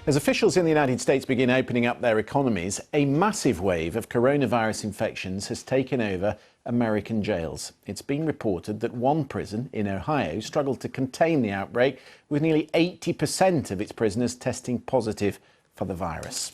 As officials in the United States begin opening up their economies, a massive wave of coronavirus infections has taken over American jails. It's been reported that one prison in Ohio struggled to contain the outbreak, with nearly 80% of its prisoners testing positive for the virus.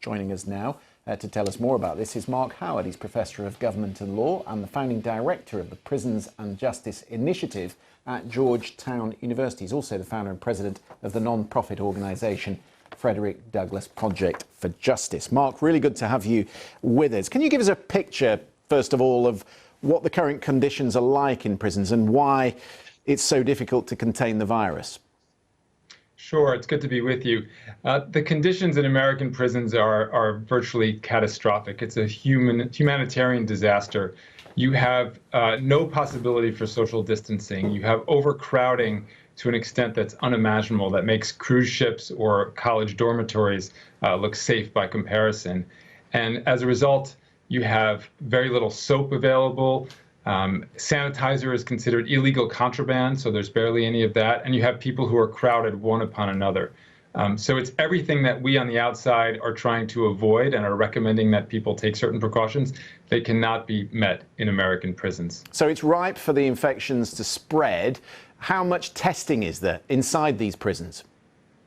Joining us now to tell us more about this is Marc Howard. He's Professor of Government and Law and the founding director of the Prisons and Justice Initiative at Georgetown University. He's also the founder and president of the non-profit organisation Frederick Douglass Project for Justice. Marc, really good to have you with us. Can you give us a picture, first of all, of what the current conditions are like in prisons and why it's so difficult to contain the virus? Sure, it's good to be with you. The conditions in American prisons are virtually catastrophic. It's a humanitarian disaster. You have no possibility for social distancing. You have overcrowding to an extent that's unimaginable, that makes cruise ships or college dormitories look safe by comparison. And as a result, you have very little soap available. Sanitizer is considered illegal contraband, so there's barely any of that. And you have people who are crowded one upon another. So it's everything that we on the outside are trying to avoid and are recommending that people take certain precautions. They cannot be met in American prisons. So it's ripe for the infections to spread. How much testing is there inside these prisons?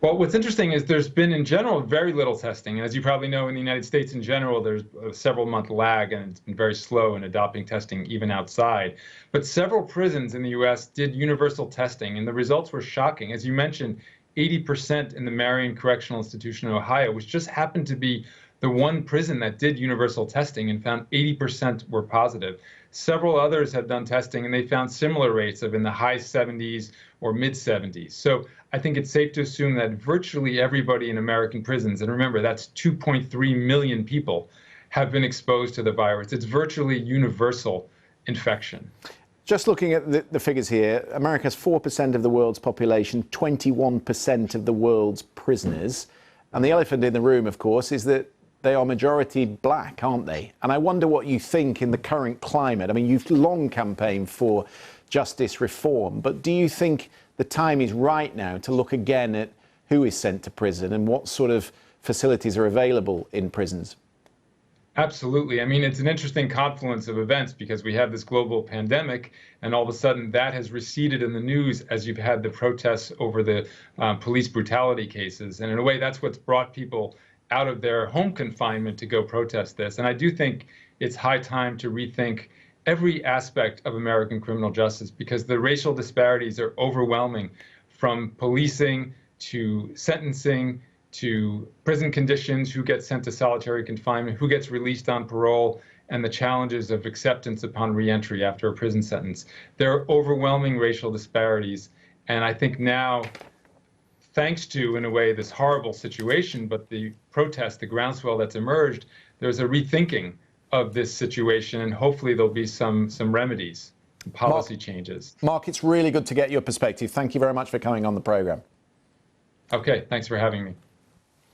Well, what's interesting is there's been, in general, very little testing. And as you probably know, in the United States in general, there's a several-month lag, and it's been very slow in adopting testing even outside. But several prisons in the U.S. did universal testing, and the results were shocking. As you mentioned, 80% in the Marion Correctional Institution in Ohio, which just happened to be the one prison that did universal testing and found 80% were positive. Several others have done testing and they found similar rates of in the high 70s or mid 70s. So I think it's safe to assume that virtually everybody in American prisons, and remember that's 2.3 million people, have been exposed to the virus. It's virtually universal infection. Just looking at the figures here, America has 4% of the world's population, 21% of the world's prisoners. And the elephant in the room, of course, is that they are majority black, aren't they? And I wonder what you think in the current climate. I mean, you've long campaigned for justice reform, but do you think the time is right now to look again at who is sent to prison and what sort of facilities are available in prisons? Absolutely. I mean, it's an interesting confluence of events because we have this global pandemic and all of a sudden that has receded in the news as you've had the protests over the police brutality cases. And in a way, that's what's brought people out of their home confinement to go protest this. And I do think it's high time to rethink every aspect of American criminal justice because the racial disparities are overwhelming, from policing to sentencing to prison conditions, who gets sent to solitary confinement, who gets released on parole, and the challenges of acceptance upon reentry after a prison sentence. There are overwhelming racial disparities. And I think now, thanks to, in a way, this horrible situation, but the protest, the groundswell that's emerged, there's a rethinking of this situation, and hopefully there'll be some remedies, policy changes. Marc, it's really good to get your perspective. Thank you very much for coming on the programme. Okay, thanks for having me.